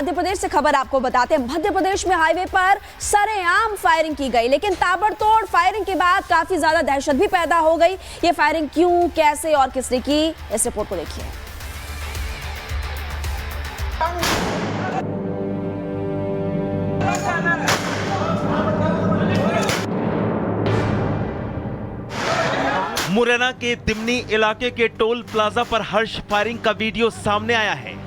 मध्य प्रदेश से खबर आपको बताते हैं। मध्य प्रदेश में हाईवे पर सरेआम फायरिंग की गई, लेकिन ताबड़तोड़ फायरिंग के बाद काफी ज्यादा दहशत भी पैदा हो गई। ये फायरिंग क्यों, कैसे और किसने की, इस रिपोर्ट को देखिए। मुरैना के दिमनी इलाके के टोल प्लाजा पर हर्ष फायरिंग का वीडियो सामने आया है।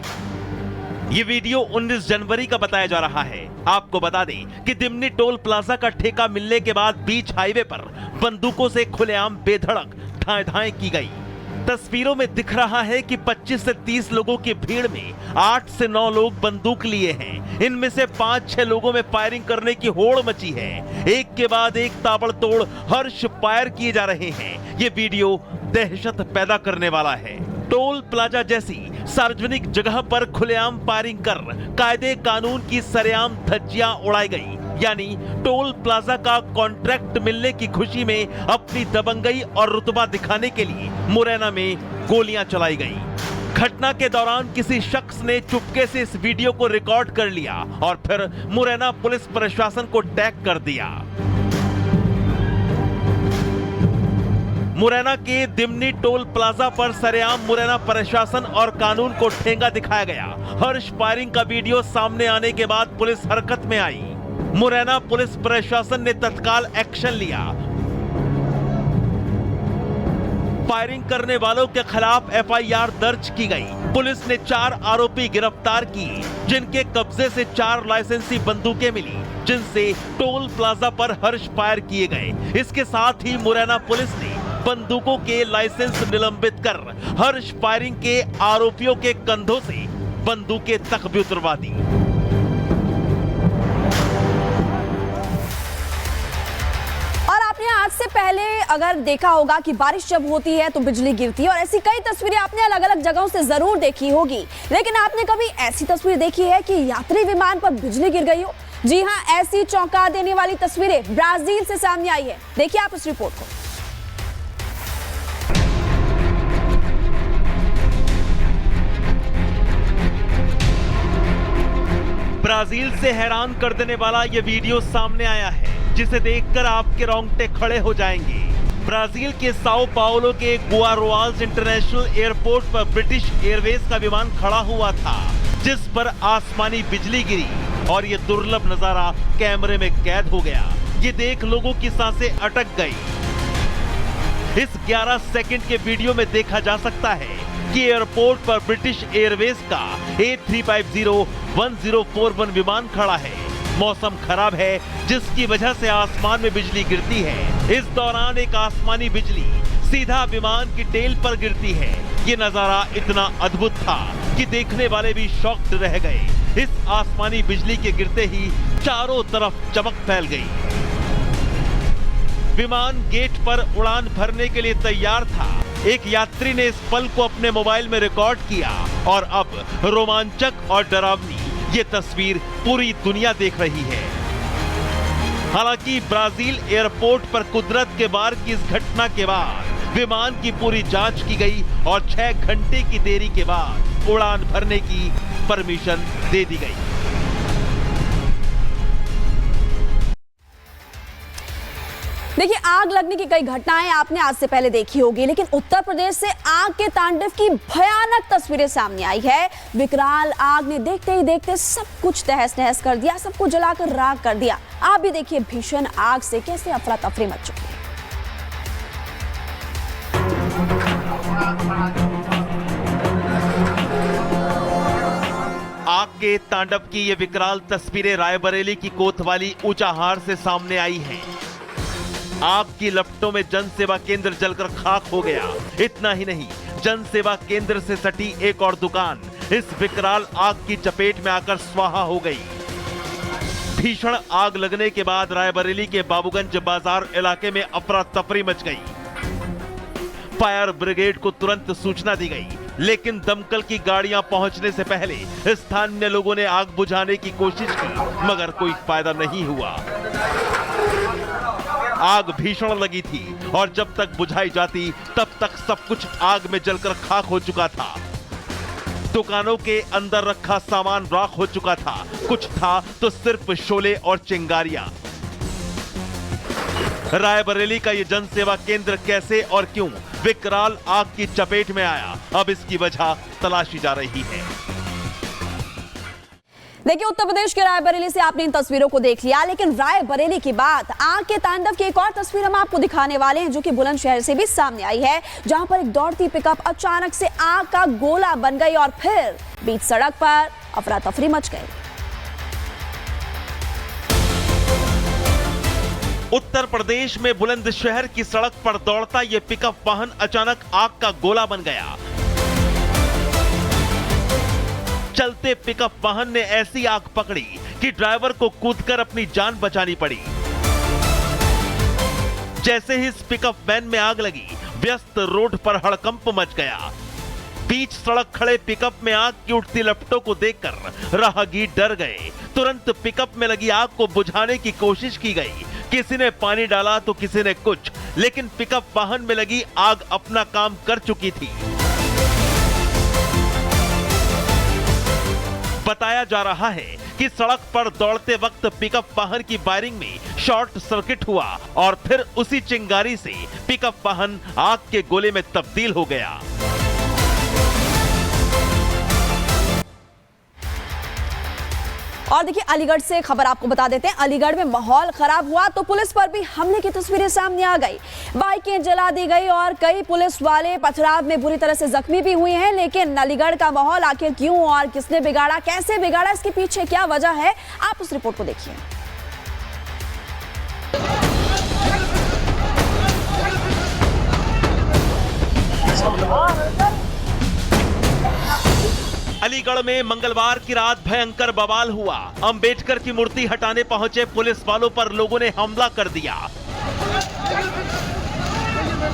ये वीडियो 19 जनवरी का बताया जा रहा है। आपको बता दें कि दिमनी टोल प्लाजा का ठेका मिलने के बाद बीच हाईवे पर बंदूकों से खुलेआम बेधड़क ठाएं की गई। तस्वीरों में दिख रहा है कि 25 से 30 लोगों की भीड़ में 8 से 9 लोग बंदूक लिए हैं। इनमें से 5-6 लोगों में फायरिंग करने की होड़ मची है। एक के बाद एक ताबड़तोड़ हर्ष फायर किए जा रहे हैं। ये वीडियो दहशत पैदा करने वाला है। टोल प्लाजा जैसी सार्वजनिक जगह पर खुलेआम फायरिंग कर कायदे कानून की सरेआम धज्जियां उड़ाई गई। यानी टोल प्लाजा का कॉन्ट्रैक्ट मिलने की खुशी में अपनी दबंगई और रुतबा दिखाने के लिए मुरैना में गोलियां चलाई गई। घटना के दौरान किसी शख्स ने चुपके से इस वीडियो को रिकॉर्ड कर लिया और फिर मुरैना पुलिस प्रशासन को टैग कर दिया। मुरैना के दिमनी टोल प्लाजा पर सरेआम मुरैना प्रशासन और कानून को ठेंगा दिखाया गया। हर्ष फायरिंग का वीडियो सामने आने के बाद पुलिस हरकत में आई। मुरैना पुलिस प्रशासन ने तत्काल एक्शन लिया। फायरिंग करने वालों के खिलाफ एफआईआर दर्ज की गई। पुलिस ने 4 आरोपी गिरफ्तार किए, जिनके कब्जे से 4 लाइसेंसी बंदूकें मिली, जिनसे टोल प्लाजा पर हर्ष फायर किए गए। इसके साथ ही मुरैना पुलिस ने बंदूकों के लाइसेंस निलंबित कर हर्ष फायरिंग के आरोपियों के कंधों से बंदूकें तक भी उतरवा दी। आज से पहले अगर देखा होगा कि बारिश जब होती है तो बिजली गिरती है, और ऐसी कई तस्वीरें आपने अलग अलग जगहों से जरूर देखी होगी। लेकिन आपने कभी ऐसी तस्वीर देखी है कि यात्री विमान पर बिजली गिर गई हो? जी हां, ऐसी चौंका देने वाली तस्वीरें ब्राजील से सामने आई है। देखिए आप इस रिपोर्ट को। ब्राजील से हैरान कर देने वाला यह वीडियो सामने आया है, जिसे देखकर आपके रोंगटे खड़े हो जाएंगे। ब्राजील के साओ पाउलो के गुआरोआज इंटरनेशनल एयरपोर्ट पर ब्रिटिश एयरवेज का विमान खड़ा हुआ था, जिस पर आसमानी बिजली गिरी और ये दुर्लभ नजारा कैमरे में कैद हो गया। ये देख लोगों की सांसें अटक गई। इस 11 सेकंड के वीडियो में देखा जा सकता है कि एयरपोर्ट पर ब्रिटिश एयरवेज का A350-1041 विमान खड़ा है। मौसम खराब है, जिसकी वजह से आसमान में बिजली गिरती है। इस दौरान एक आसमानी बिजली सीधा विमान की टेल पर गिरती है। ये नजारा इतना अद्भुत था कि देखने वाले भी शॉक्ड रह गए। इस आसमानी बिजली के गिरते ही चारों तरफ चमक फैल गई। विमान गेट पर उड़ान भरने के लिए तैयार था। एक यात्री ने इस पल को अपने मोबाइल में रिकॉर्ड किया और अब रोमांचक और डरावनी ये तस्वीर पूरी दुनिया देख रही है। हालांकि ब्राजील एयरपोर्ट पर कुदरत के वार की इस घटना के बाद विमान की पूरी जांच की गई और 6 घंटे की देरी के बाद उड़ान भरने की परमिशन दे दी गई। देखिए, आग लगने की कई घटनाएं आपने आज से पहले देखी होगी, लेकिन उत्तर प्रदेश से आग के तांडव की भयानक तस्वीरें सामने आई है। विकराल आग ने देखते ही देखते सब कुछ तहस नहस कर दिया, सबको जलाकर राख कर दिया। आप भी देखिए भीषण आग से कैसे अफरा तफरी मच चुकी है। आग के तांडव की ये विकराल तस्वीरें रायबरेली की कोतवाली ऊंचाहार से सामने आई हैं। आग की लपटों में जन सेवा केंद्र जलकर खाक हो गया। इतना ही नहीं, जन सेवा केंद्र से सटी एक और दुकान इस विकराल आग की चपेट में आकर स्वाहा हो गई। भीषण आग लगने के बाद रायबरेली के बाबूगंज बाजार इलाके में अफरा तफरी मच गई। फायर ब्रिगेड को तुरंत सूचना दी गई, लेकिन दमकल की गाड़ियां पहुंचने से पहले स्थानीय लोगों ने आग बुझाने की कोशिश की, मगर कोई फायदा नहीं हुआ। आग भीषण लगी थी और जब तक बुझाई जाती तब तक सब कुछ आग में जलकर खाक हो चुका था। दुकानों के अंदर रखा सामान राख हो चुका था, कुछ था तो सिर्फ शोले और चिंगारियां। रायबरेली का ये जन सेवा केंद्र कैसे और क्यों विकराल आग की चपेट में आया, अब इसकी वजह तलाशी जा रही है। देखिए, उत्तर प्रदेश के रायबरेली से आपने इन तस्वीरों को देख लिया, लेकिन रायबरेली की बात, आग के तांडव की एक और तस्वीर हम आपको दिखाने वाले हैं, जो कि बुलंदशहर से भी सामने आई है, जहां पर एक दौड़ती पिकअप अचानक से आग का गोला बन गई और फिर बीच सड़क पर अफरा तफरी मच गई। उत्तर प्रदेश में बुलंदशहर की सड़क पर दौड़ता यह पिकअप वाहन अचानक आग का गोला बन गया। चलते पिकअप वाहन ने ऐसी आग पकड़ी कि ड्राइवर को कूदकर अपनी जान बचानी पड़ी। जैसे ही इस पिकअप वैन में आग लगी, व्यस्त रोड पर हड़कंप मच गया। बीच सड़क खड़े पिकअप में आग की उठती लपटों को देखकर राहगीर डर गए। तुरंत पिकअप में लगी आग को बुझाने की कोशिश की गई। किसी ने पानी डाला तो किसी ने कुछ, लेकिन पिकअप वाहन में लगी आग अपना काम कर चुकी थी। बताया जा रहा है कि सड़क पर दौड़ते वक्त पिकअप वाहन की वायरिंग में शॉर्ट सर्किट हुआ और फिर उसी चिंगारी से पिकअप वाहन आग के गोले में तब्दील हो गया। और देखिए, अलीगढ़ से खबर आपको बता देते हैं। अलीगढ़ में माहौल खराब हुआ तो पुलिस पर भी हमले की तस्वीरें सामने आ गई। बाइकें जला दी गई और कई पुलिस वाले पथराव में बुरी तरह से जख्मी भी हुए हैं। लेकिन अलीगढ़ का माहौल आखिर क्यों और किसने बिगाड़ा, कैसे बिगाड़ा, इसके पीछे क्या वजह है, आप उस रिपोर्ट को देखिए। अलीगढ़ में मंगलवार की रात भयंकर बवाल हुआ। अंबेडकर की मूर्ति हटाने पहुंचे पुलिस वालों पर लोगों ने हमला कर दिया।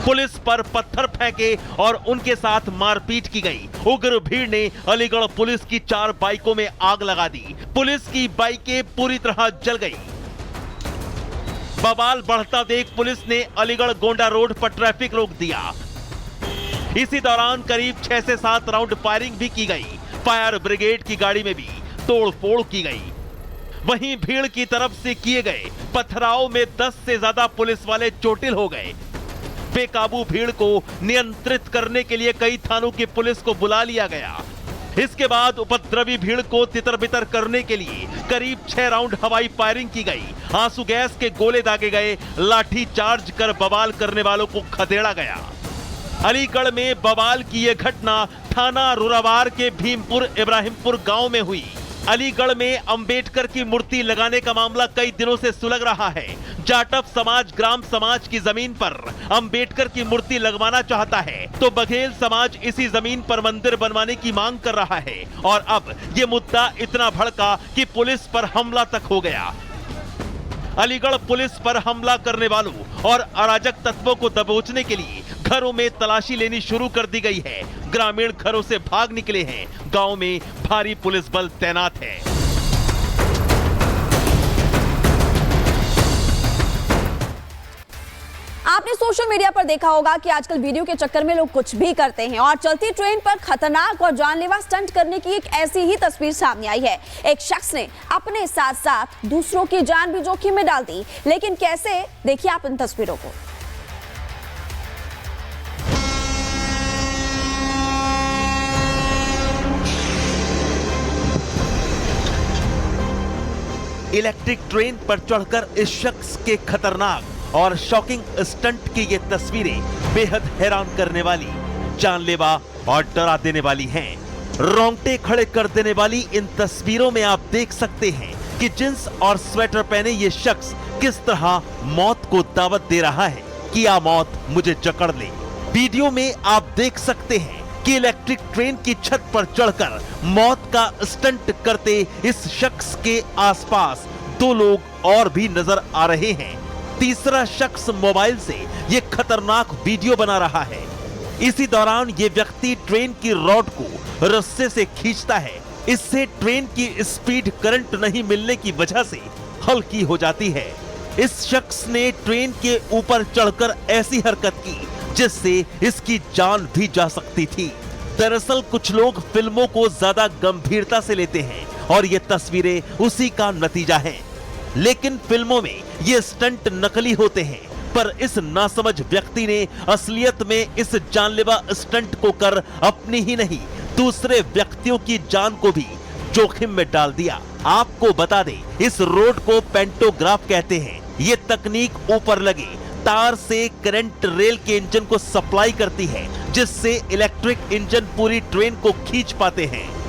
पुलिस पर पत्थर फेंके और उनके साथ मारपीट की गई। उग्र भीड़ ने अलीगढ़ पुलिस की 4 बाइकों में आग लगा दी। पुलिस की बाइकें पूरी तरह जल गई। बवाल बढ़ता देख पुलिस ने अलीगढ़ गोंडा रोड पर ट्रैफिक रोक दिया। इसी दौरान करीब 6 से 7 राउंड फायरिंग भी की गई। फायर ब्रिगेड की गाड़ी में भी तोड़फोड़ की गई। वहीं भीड़ की तरफ से किए गए पथराव में 10 से ज्यादा पुलिस वाले चोटिल हो गए। बेकाबू भीड़ को नियंत्रित करने के लिए कई थानों की पुलिस को बुला लिया गया। इसके बाद उपद्रवी भीड़ को तितर-बितर करने के लिए करीब 6 राउंड हवाई फायरिंग की गई। आंसू गैस के गोले दागे गए। लाठी चार्ज कर बवाल करने वालों को खदेड़ा गया। अलीगढ़ में बवाल की यह घटना थाना रुरावार के भीमपुर इब्राहिमपुर गांव में हुई। अलीगढ़ में अंबेडकर की मूर्ति लगाने का मामला कई दिनों से सुलग रहा है। जाटव समाज ग्राम समाज की जमीन पर अंबेडकर की मूर्ति लगवाना चाहता है तो बघेल समाज इसी जमीन पर मंदिर बनवाने की मांग कर रहा है। और अब ये मुद्दा इतना भड़का कि पुलिस पर हमला तक हो गया। अलीगढ़ पुलिस पर हमला करने वालों और अराजक तत्वों को दबोचने के लिए घरों में तलाशी लेनी शुरू कर दी गई है। ग्रामीण घरों से भाग निकले हैं। गांव में भारी पुलिस बल तैनात है। आपने सोशल मीडिया पर देखा होगा कि आजकल वीडियो के चक्कर में लोग कुछ भी करते हैं और चलती ट्रेन पर खतरनाक और जानलेवा स्टंट करने की एक ऐसी ही तस्वीर सामने आई है। एक शख्स ने अपने साथ साथ दूसरों की जान भी जोखिम में डाल दी। लेकिन कैसे, देखिए आप इन तस्वीरों को। इलेक्ट्रिक ट्रेन पर चढ़कर इस शख्स के खतरनाक और शॉकिंग स्टंट की ये तस्वीरें बेहद हैरान करने वाली, जानलेवा और डरा देने वाली हैं। रोंगटे खड़े कर देने वाली इन तस्वीरों में आप देख सकते हैं कि जींस और स्वेटर पहने ये शख्स किस तरह मौत को दावत दे रहा है कि आ मौत मुझे जकड़ ले। वीडियो में आप देख सकते हैं कि इलेक्ट्रिक ट्रेन की छत पर चढ़कर मौत का स्टंट करते इस शख्स के आसपास 2 लोग और भी नजर आ रहे हैं। तीसरा शख्स मोबाइल से ये खतरनाक वीडियो बना रहा है। इसी दौरान ये व्यक्ति ट्रेन की रॉड को रस्से से खींचता है। इससे ट्रेन की स्पीड करंट नहीं मिलने की वजह से हल्की हो जाती है। इस शख्स ने ट्रेन के ऊपर चढ़कर ऐसी हरकत की जिससे इसकी जान भी जा सकती थी। दरअसल कुछ लोग फिल्मों को ज्यादा गंभीरता से लेते हैं और ये तस्वीरें उसी का नतीजा है। लेकिन फिल्मों में ये स्टंट नकली होते हैं, पर इस नासमझ व्यक्ति ने असलियत में इस जानलेवा स्टंट को कर अपनी ही नहीं दूसरे व्यक्तियों की जान को भी जोखिम में डाल दिया। आपको बता दें, इस रोड को पेंटोग्राफ कहते हैं। ये तकनीक ऊपर लगे तार से करंट रेल के इंजन को सप्लाई करती है, जिससे इलेक्ट्रिक इंजन पूरी ट्रेन को खींच पाते हैं।